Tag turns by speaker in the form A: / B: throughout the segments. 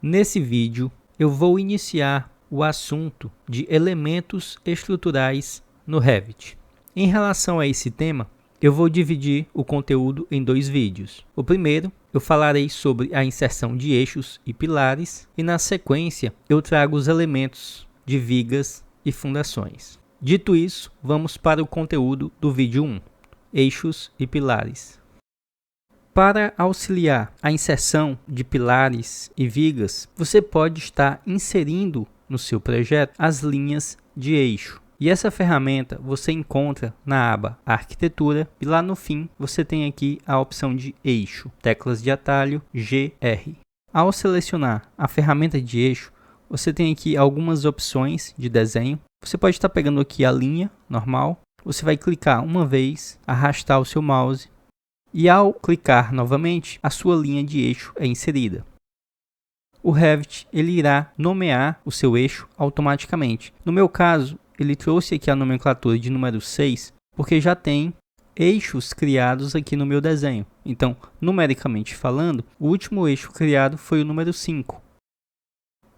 A: Nesse vídeo, eu vou iniciar o assunto de elementos estruturais no Revit. Em relação a esse tema, eu vou dividir o conteúdo em dois vídeos. O primeiro, eu falarei sobre a inserção de eixos e pilares, e na sequência, eu trago os elementos de vigas e fundações. Dito isso, vamos para o conteúdo do vídeo 1, eixos e pilares. Para auxiliar a inserção de pilares e vigas, você pode estar inserindo no seu projeto as linhas de eixo. E essa ferramenta você encontra na aba Arquitetura e lá no fim você tem aqui a opção de eixo, teclas de atalho GR. Ao selecionar a ferramenta de eixo, você tem aqui algumas opções de desenho. Você pode estar pegando aqui a linha normal, você vai clicar uma vez, arrastar o seu mouse e ao clicar novamente, a sua linha de eixo é inserida. O Revit ele irá nomear o seu eixo automaticamente. No meu caso, ele trouxe aqui a nomenclatura de número 6, porque já tem eixos criados aqui no meu desenho. Então, numericamente falando, o último eixo criado foi o número 5.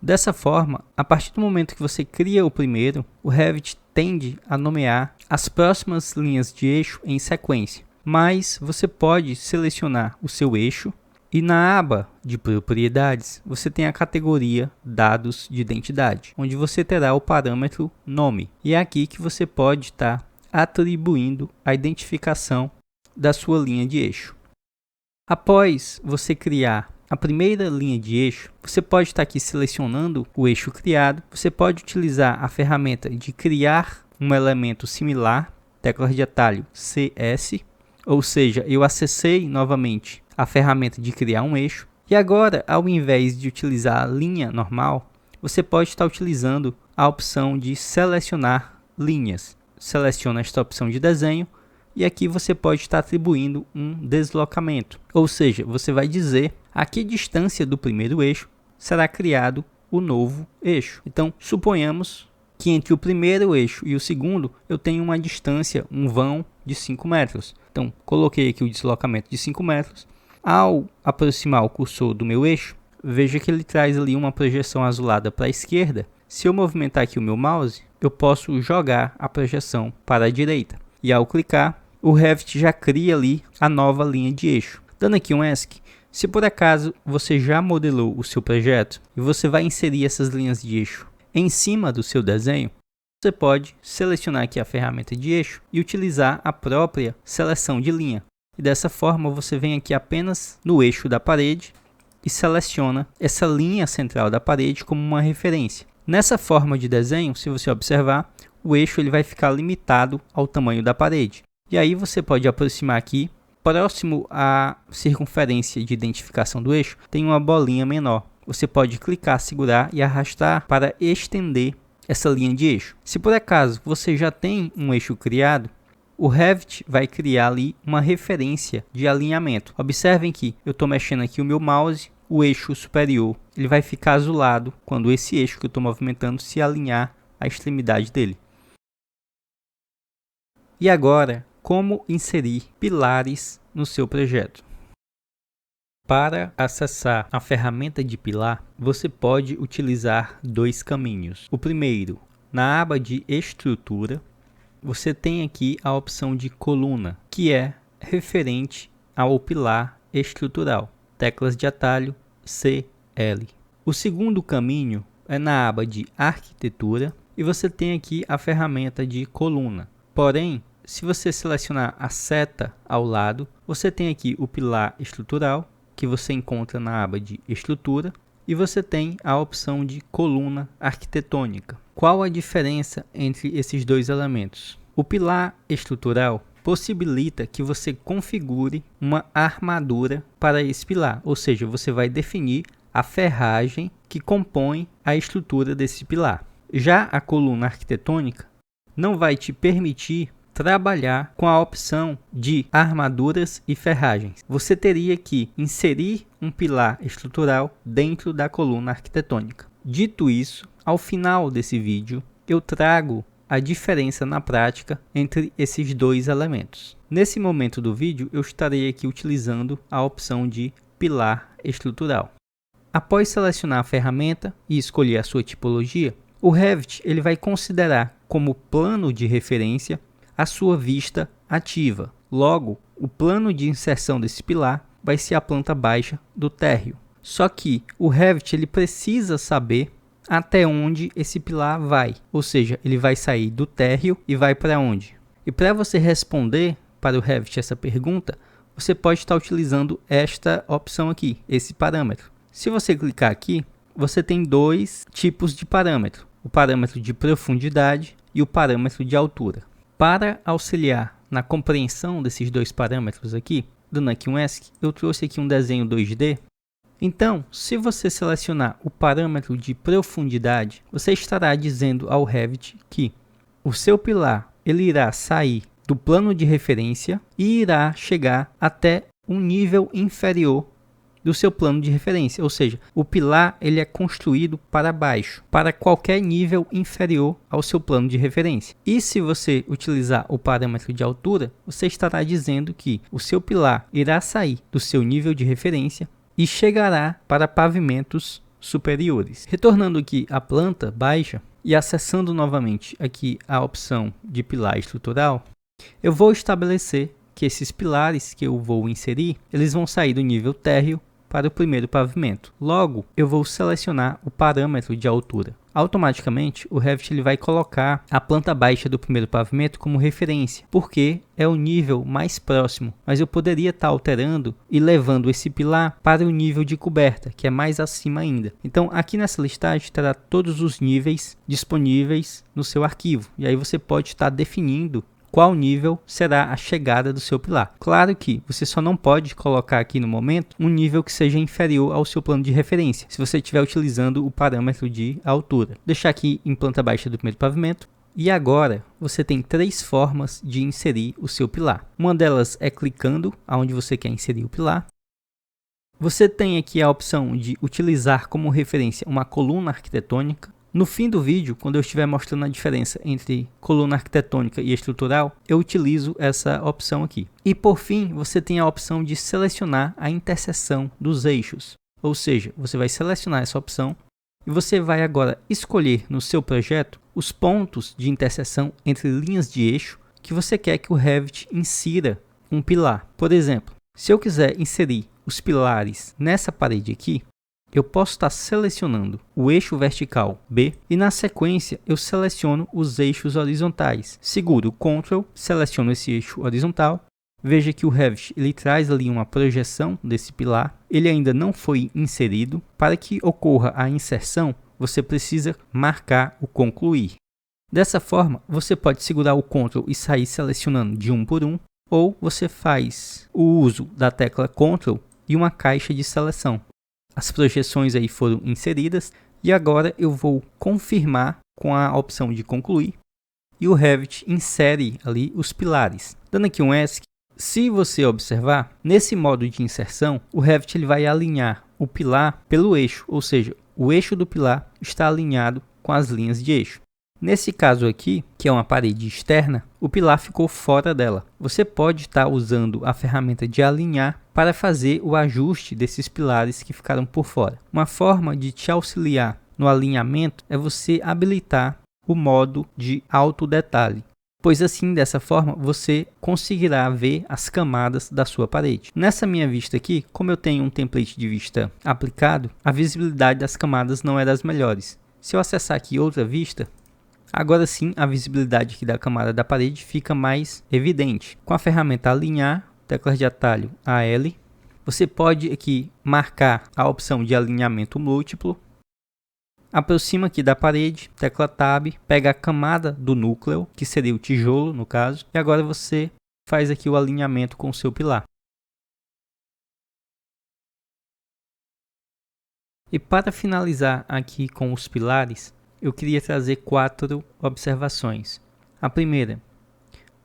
A: Dessa forma, a partir do momento que você cria o primeiro, o Revit tende a nomear as próximas linhas de eixo em sequência. Mas você pode selecionar o seu eixo e na aba de propriedades você tem a categoria dados de identidade, onde você terá o parâmetro nome. E é aqui que você pode estar atribuindo a identificação da sua linha de eixo. Após você criar a primeira linha de eixo, você pode estar aqui selecionando o eixo criado. Você pode utilizar a ferramenta de criar um elemento similar, tecla de atalho CS, ou seja, eu acessei novamente a ferramenta de criar um eixo. E agora, ao invés de utilizar a linha normal, você pode estar utilizando a opção de selecionar linhas. Seleciona esta opção de desenho e aqui você pode estar atribuindo um deslocamento. Ou seja, você vai dizer a que distância do primeiro eixo será criado o novo eixo. Então, suponhamos que entre o primeiro eixo e o segundo eu tenho uma distância, um vão de 5 metros. Então, coloquei aqui o deslocamento de 5 metros. Ao aproximar o cursor do meu eixo, veja que ele traz ali uma projeção azulada para a esquerda. Se eu movimentar aqui o meu mouse, eu posso jogar a projeção para a direita. E ao clicar, o Revit já cria ali a nova linha de eixo. Dando aqui um ESC, se por acaso você já modelou o seu projeto e você vai inserir essas linhas de eixo em cima do seu desenho, você pode selecionar aqui a ferramenta de eixo e utilizar a própria seleção de linha. E dessa forma você vem aqui apenas no eixo da parede e seleciona essa linha central da parede como uma referência. Nessa forma de desenho, se você observar, o eixo ele vai ficar limitado ao tamanho da parede. E aí você pode aproximar aqui, próximo à circunferência de identificação do eixo, tem uma bolinha menor. Você pode clicar, segurar e arrastar para estender essa linha de eixo. Se por acaso você já tem um eixo criado, o Revit vai criar ali uma referência de alinhamento. Observem que eu estou mexendo aqui o meu mouse, o eixo superior ele vai ficar azulado quando esse eixo que eu estou movimentando se alinhar à extremidade dele. E agora, como inserir pilares no seu projeto? Para acessar a ferramenta de pilar, você pode utilizar dois caminhos. O primeiro, na aba de estrutura, você tem aqui a opção de coluna, que é referente ao pilar estrutural. Teclas de atalho CL. O segundo caminho é na aba de arquitetura e você tem aqui a ferramenta de coluna. Porém, se você selecionar a seta ao lado, você tem aqui o pilar estrutural, que você encontra na aba de estrutura, e você tem a opção de coluna arquitetônica. Qual a diferença entre esses dois elementos? O pilar estrutural possibilita que você configure uma armadura para esse pilar, ou seja, você vai definir a ferragem que compõe a estrutura desse pilar. Já a coluna arquitetônica não vai te permitir trabalhar com a opção de armaduras e ferragens. Você teria que inserir um pilar estrutural dentro da coluna arquitetônica. Dito isso, ao final desse vídeo eu trago a diferença na prática entre esses dois elementos. Nesse momento do vídeo eu estarei aqui utilizando a opção de pilar estrutural. Após selecionar a ferramenta e escolher a sua tipologia, o Revit ele vai considerar como plano de referência a sua vista ativa. Logo, o plano de inserção desse pilar vai ser a planta baixa do térreo. Só que o Revit ele precisa saber até onde esse pilar vai, ou seja, ele vai sair do térreo e vai para onde? E para você responder para o Revit essa pergunta, você pode estar utilizando esta opção aqui, esse parâmetro. Se você clicar aqui, você tem dois tipos de parâmetro, o parâmetro de profundidade e o parâmetro de altura. Para auxiliar na compreensão desses dois parâmetros aqui, dando aqui um ESC, eu trouxe aqui um desenho 2D. Então, se você selecionar o parâmetro de profundidade, você estará dizendo ao Revit que o seu pilar ele irá sair do plano de referência e irá chegar até um nível inferior do seu plano de referência, ou seja, o pilar ele é construído para baixo, para qualquer nível inferior ao seu plano de referência. E se você utilizar o parâmetro de altura, você estará dizendo que o seu pilar irá sair do seu nível de referência e chegará para pavimentos superiores. Retornando aqui à planta baixa e acessando novamente aqui a opção de pilar estrutural, eu vou estabelecer que esses pilares que eu vou inserir, eles vão sair do nível térreo para o primeiro pavimento. Logo, eu vou selecionar o parâmetro de altura. Automaticamente, o Revit ele vai colocar a planta baixa do primeiro pavimento como referência, porque é o nível mais próximo. Mas eu poderia estar alterando e levando esse pilar para o nível de coberta, que é mais acima ainda. Então, aqui nessa listagem terá todos os níveis disponíveis no seu arquivo. E aí você pode estar definindo qual nível será a chegada do seu pilar. Claro que você só não pode colocar aqui no momento um nível que seja inferior ao seu plano de referência, se você estiver utilizando o parâmetro de altura. Vou deixar aqui em planta baixa do primeiro pavimento. E agora você tem três formas de inserir o seu pilar. Uma delas é clicando aonde você quer inserir o pilar. Você tem aqui a opção de utilizar como referência uma coluna arquitetônica. No fim do vídeo, quando eu estiver mostrando a diferença entre coluna arquitetônica e estrutural, eu utilizo essa opção aqui. E por fim, você tem a opção de selecionar a interseção dos eixos. Ou seja, você vai selecionar essa opção e você vai agora escolher no seu projeto os pontos de interseção entre linhas de eixo que você quer que o Revit insira um pilar. Por exemplo, se eu quiser inserir os pilares nessa parede aqui, eu posso estar selecionando o eixo vertical B e na sequência eu seleciono os eixos horizontais. Seguro o Ctrl, seleciono esse eixo horizontal. Veja que o Revit ele traz ali uma projeção desse pilar. Ele ainda não foi inserido. Para que ocorra a inserção, você precisa marcar o concluir. Dessa forma, você pode segurar o Ctrl e sair selecionando de um por um, ou você faz o uso da tecla Ctrl e uma caixa de seleção. As projeções aí foram inseridas e agora eu vou confirmar com a opção de concluir e o Revit insere ali os pilares. Dando aqui um ESC, se você observar, nesse modo de inserção, o Revit ele vai alinhar o pilar pelo eixo, ou seja, o eixo do pilar está alinhado com as linhas de eixo. Nesse caso aqui, que é uma parede externa, o pilar ficou fora dela. Você pode estar usando a ferramenta de alinhar para fazer o ajuste desses pilares que ficaram por fora. Uma forma de te auxiliar no alinhamento é você habilitar o modo de alto detalhe, pois assim, dessa forma, você conseguirá ver as camadas da sua parede. Nessa minha vista aqui, como eu tenho um template de vista aplicado, a visibilidade das camadas não é das melhores. Se eu acessar aqui outra vista, agora sim, a visibilidade aqui da camada da parede fica mais evidente. Com a ferramenta alinhar, teclas de atalho AL, você pode aqui marcar a opção de alinhamento múltiplo. Aproxima aqui da parede, tecla Tab, pega a camada do núcleo, que seria o tijolo no caso, e agora você faz aqui o alinhamento com o seu pilar. E para finalizar aqui com os pilares, eu queria trazer 4 observações. A primeira,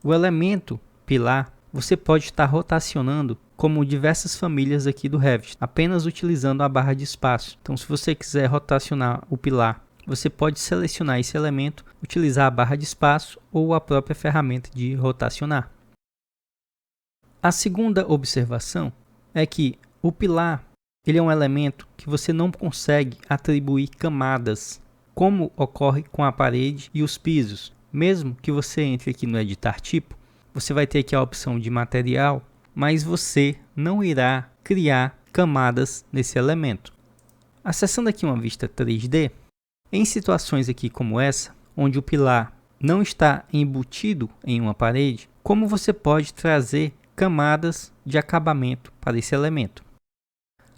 A: o elemento pilar você pode estar rotacionando como diversas famílias aqui do Revit, apenas utilizando a barra de espaço. Então, se você quiser rotacionar o pilar, você pode selecionar esse elemento, utilizar a barra de espaço ou a própria ferramenta de rotacionar. A segunda observação é que o pilar ele é um elemento que você não consegue atribuir camadas, como ocorre com a parede e os pisos. Mesmo que você entre aqui no editar tipo, você vai ter aqui a opção de material, mas você não irá criar camadas nesse elemento. Acessando aqui uma vista 3D, em situações aqui como essa, onde o pilar não está embutido em uma parede, como você pode trazer camadas de acabamento para esse elemento?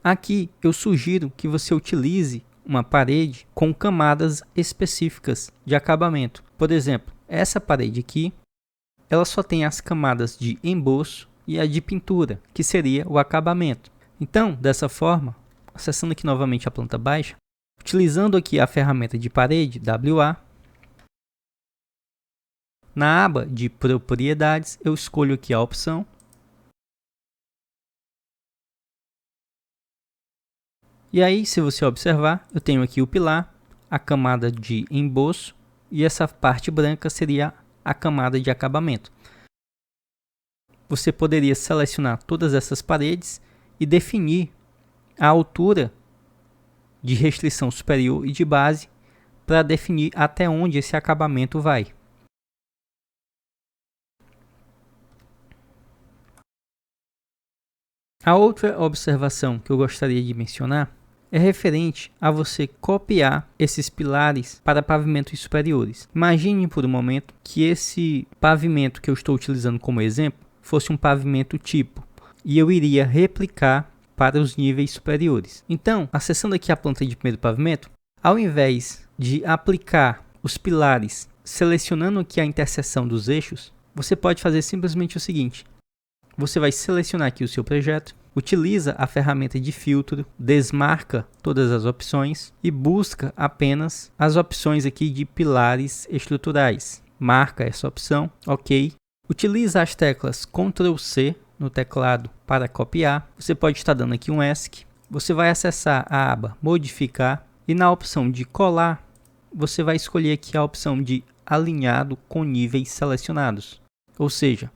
A: Aqui eu sugiro que você utilize uma parede com camadas específicas de acabamento. Por exemplo, essa parede aqui, ela só tem as camadas de emboço e a de pintura, que seria o acabamento. Então, dessa forma, acessando aqui novamente a planta baixa, utilizando aqui a ferramenta de parede, WA, na aba de propriedades, eu escolho aqui a opção e aí, se você observar, eu tenho aqui o pilar, a camada de emboço e essa parte branca seria a camada de acabamento. Você poderia selecionar todas essas paredes e definir a altura de restrição superior e de base para definir até onde esse acabamento vai. A outra observação que eu gostaria de mencionar é referente a você copiar esses pilares para pavimentos superiores. Imagine por um momento que esse pavimento que eu estou utilizando como exemplo fosse um pavimento tipo e eu iria replicar para os níveis superiores. Então, acessando aqui a planta de primeiro pavimento, ao invés de aplicar os pilares selecionando aqui a interseção dos eixos, você pode fazer simplesmente o seguinte: você vai selecionar aqui o seu projeto, utiliza a ferramenta de filtro, desmarca todas as opções e busca apenas as opções aqui de pilares estruturais. Marca essa opção, ok. Utiliza as teclas Ctrl+C no teclado para copiar. Você pode estar dando aqui um ESC. Você vai acessar a aba Modificar e na opção de colar, você vai escolher aqui a opção de alinhado com níveis selecionados. Ou seja,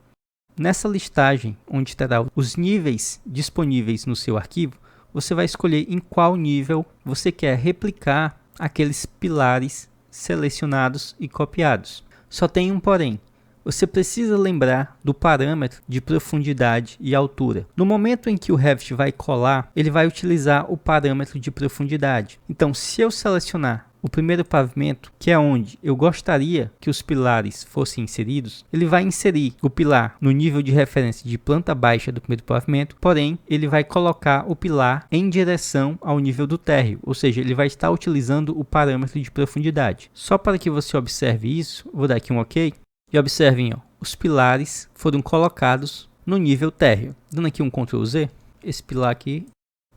A: nessa listagem, onde terá os níveis disponíveis no seu arquivo, você vai escolher em qual nível você quer replicar aqueles pilares selecionados e copiados. Só tem um porém. Você precisa lembrar do parâmetro de profundidade e altura. No momento em que o Revit vai colar, ele vai utilizar o parâmetro de profundidade. Então, se eu selecionar o primeiro pavimento, que é onde eu gostaria que os pilares fossem inseridos, ele vai inserir o pilar no nível de referência de planta baixa do primeiro pavimento, porém, ele vai colocar o pilar em direção ao nível do térreo, ou seja, ele vai estar utilizando o parâmetro de profundidade. Só para que você observe isso, vou dar aqui um OK, e observem, os pilares foram colocados no nível térreo. Dando aqui um Ctrl+Z, esse pilar aqui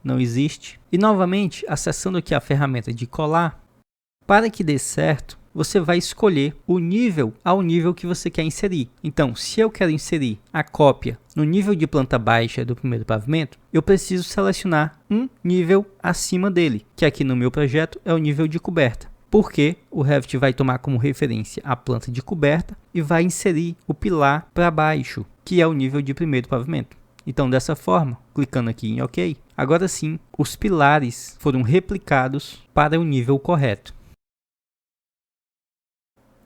A: não existe. E novamente, acessando aqui a ferramenta de colar, para que dê certo, você vai escolher o nível ao nível que você quer inserir. Então, se eu quero inserir a cópia no nível de planta baixa do primeiro pavimento, eu preciso selecionar um nível acima dele, que aqui no meu projeto é o nível de coberta. Porque o Revit vai tomar como referência a planta de coberta e vai inserir o pilar para baixo, que é o nível de primeiro pavimento. Então, dessa forma, clicando aqui em OK, agora sim, os pilares foram replicados para o nível correto.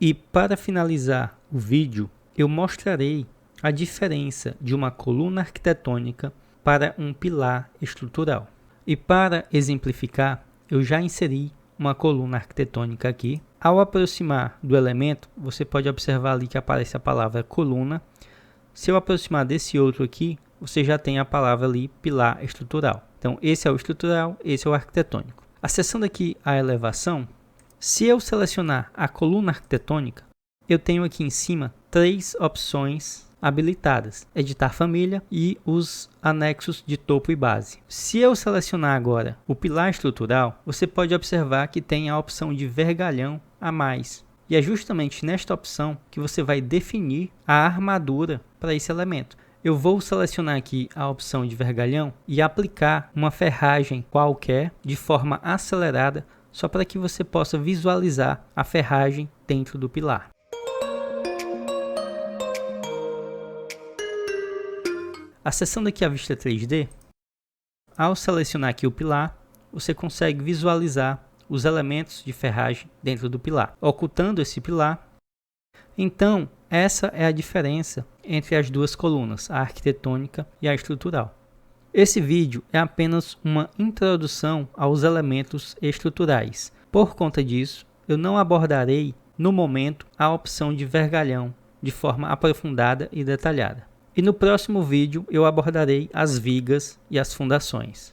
A: E para finalizar o vídeo, eu mostrarei a diferença de uma coluna arquitetônica para um pilar estrutural. E para exemplificar, eu já inseri uma coluna arquitetônica aqui. Ao aproximar do elemento, você pode observar ali que aparece a palavra coluna. Se eu aproximar desse outro aqui, você já tem a palavra ali pilar estrutural. Então, esse é o estrutural, esse é o arquitetônico. Acessando aqui a elevação, se eu selecionar a coluna arquitetônica, eu tenho aqui em cima 3 opções habilitadas: editar família e os anexos de topo e base. Se eu selecionar agora o pilar estrutural, você pode observar que tem a opção de vergalhão a mais. E é justamente nesta opção que você vai definir a armadura para esse elemento. Eu vou selecionar aqui a opção de vergalhão e aplicar uma ferragem qualquer de forma acelerada, só para que você possa visualizar a ferragem dentro do pilar. Acessando aqui a vista 3D, ao selecionar aqui o pilar, você consegue visualizar os elementos de ferragem dentro do pilar. Ocultando esse pilar, então essa é a diferença entre as duas colunas, a arquitetônica e a estrutural. Esse vídeo é apenas uma introdução aos elementos estruturais. Por conta disso, eu não abordarei no momento a opção de vergalhão de forma aprofundada e detalhada. E no próximo vídeo eu abordarei as vigas e as fundações.